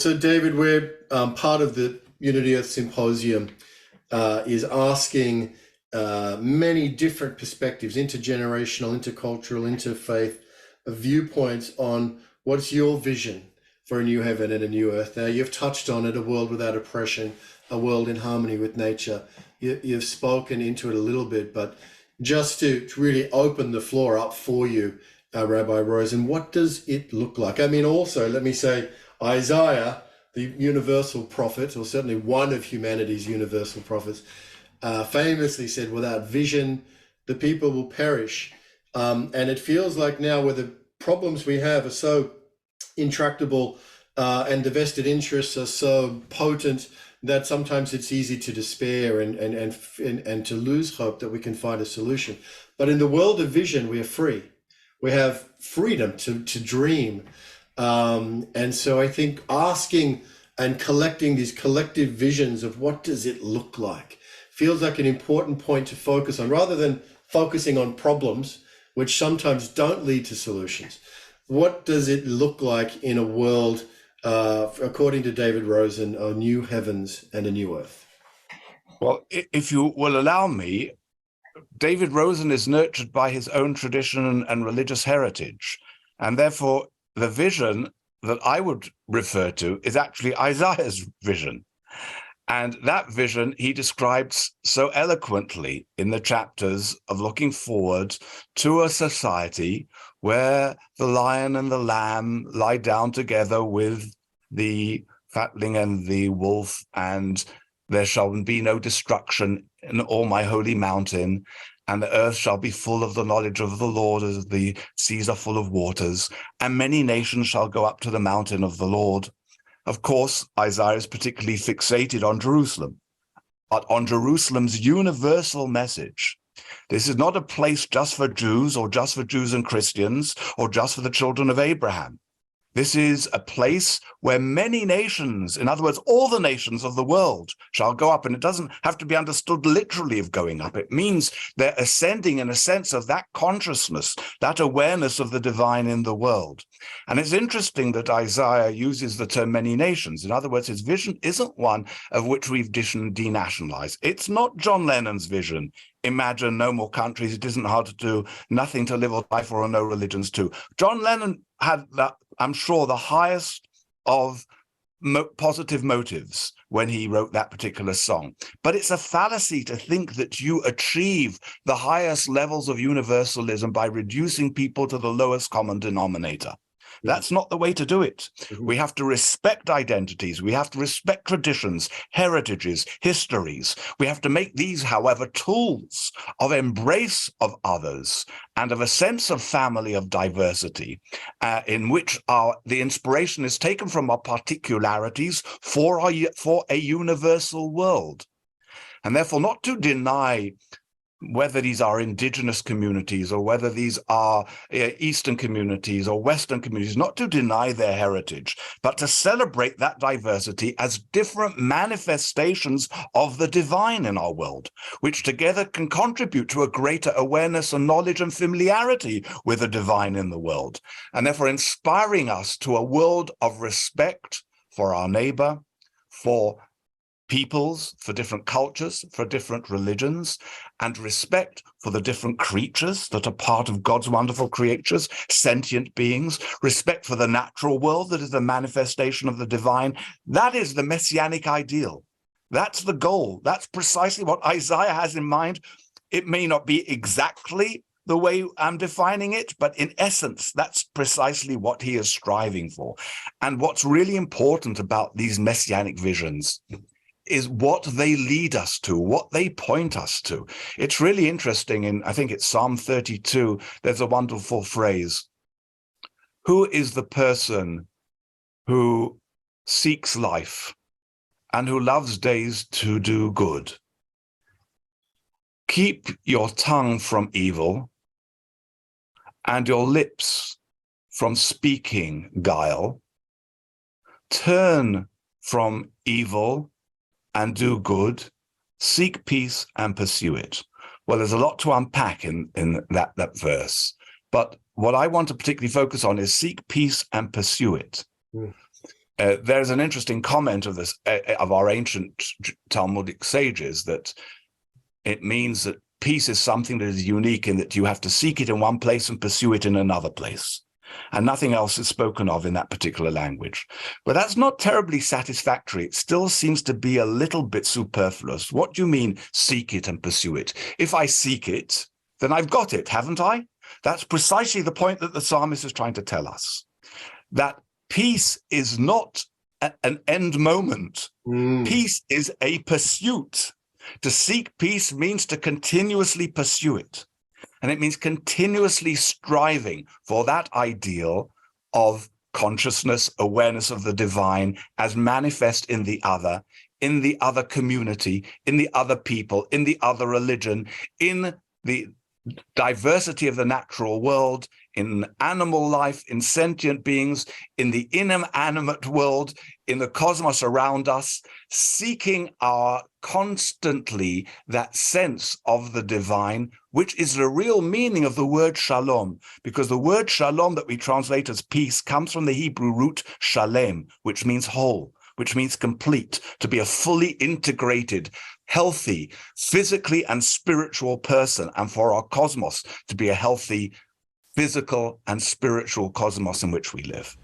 So, David, we're part of the Unity Earth Symposium is asking many different perspectives, intergenerational, intercultural, interfaith viewpoints on what's your vision for a new heaven and a new earth. Now, you've touched on it, a world without oppression, a world in harmony with nature. You've spoken into it a little bit, but just to really open the floor up for you, Rabbi Rosen, what does it look like? I mean, also, let me say, Isaiah, the universal prophet, or certainly one of humanity's universal prophets, famously said, without vision, the people will perish. And it feels like now where the problems we have are so intractable and the vested interests are so potent that sometimes it's easy to despair and to lose hope that we can find a solution. But in the world of vision, we are free. We have freedom to dream. And so I think asking and collecting these collective visions of what does it look like feels like an important point to focus on, rather than focusing on problems, which sometimes don't lead to solutions. What does it look like in a world, according to David Rosen, a new heavens and a new earth? Well, if you will allow me, David Rosen is nurtured by his own tradition and religious heritage, and therefore the vision that I would refer to is actually Isaiah's vision. And that vision he describes so eloquently in the chapters of looking forward to a society where the lion and the lamb lie down together with the fatling and the wolf, and there shall be no destruction in all my holy mountain, and the earth shall be full of the knowledge of the Lord as the seas are full of waters, and many nations shall go up to the mountain of the Lord. Of course, Isaiah is particularly fixated on Jerusalem, but on Jerusalem's universal message. This is not a place just for Jews or just for Jews and Christians or just for the children of Abraham. This is a place where many nations, in other words, all the nations of the world shall go up. And it doesn't have to be understood literally of going up. It means they're ascending in a sense of that consciousness, that awareness of the divine in the world. And it's interesting that Isaiah uses the term many nations. In other words, his vision isn't one of which we've denationalized. It's not John Lennon's vision. Imagine no more countries, it isn't hard to do, nothing to live or die for, or no religions too. John Lennon had, that, I'm sure, the highest of positive motives when he wrote that particular song. But it's a fallacy to think that you achieve the highest levels of universalism by reducing people to the lowest common denominator. That's not the way to do it. We have to respect identities. We have to respect traditions, heritages, histories. We have to make these, however, tools of embrace of others and of a sense of family, of diversity, in which the inspiration is taken from our particularities for a universal world. And therefore not to deny whether these are indigenous communities or whether these are Eastern communities or Western communities, not to deny their heritage, but to celebrate that diversity as different manifestations of the divine in our world, which together can contribute to a greater awareness and knowledge and familiarity with the divine in the world, and therefore inspiring us to a world of respect for our neighbor, for peoples, for different cultures, for different religions, and respect for the different creatures that are part of God's wonderful creatures, sentient beings, respect for the natural world that is the manifestation of the divine. That is the messianic ideal. That's the goal. That's precisely what Isaiah has in mind. It may not be exactly the way I'm defining it, but in essence, that's precisely what he is striving for. And what's really important about these messianic visions is what they lead us to, what they point us to. It's really interesting. In, I think it's Psalm 32, there's a wonderful phrase. Who is the person who seeks life and who loves days to do good? Keep your tongue from evil and your lips from speaking guile. Turn from evil and do good, seek peace and pursue it. Well, there's a lot to unpack in that verse, but what I want to particularly focus on is seek peace and pursue it. there's an interesting comment of this of our ancient Talmudic sages that it means that peace is something that is unique in that you have to seek it in one place and pursue it in another place. And nothing else is spoken of in that particular language. But that's not terribly satisfactory. It still seems to be a little bit superfluous. What do you mean, seek it and pursue it? If I seek it, then I've got it, haven't I? That's precisely the point that the psalmist is trying to tell us. That peace is not an end moment. Peace is a pursuit. To seek peace means to continuously pursue it. And it means continuously striving for that ideal of consciousness, awareness of the divine as manifest in the other community, in the other people, in the other religion, in the diversity of the natural world, in animal life, in sentient beings, in the inanimate world, in the cosmos around us, seeking our constantly that sense of the divine, which is the real meaning of the word shalom, because the word shalom that we translate as peace comes from the Hebrew root shalem, which means whole, which means complete, to be a fully integrated, healthy, physically and spiritual person, and for our cosmos to be a healthy, physical and spiritual cosmos in which we live.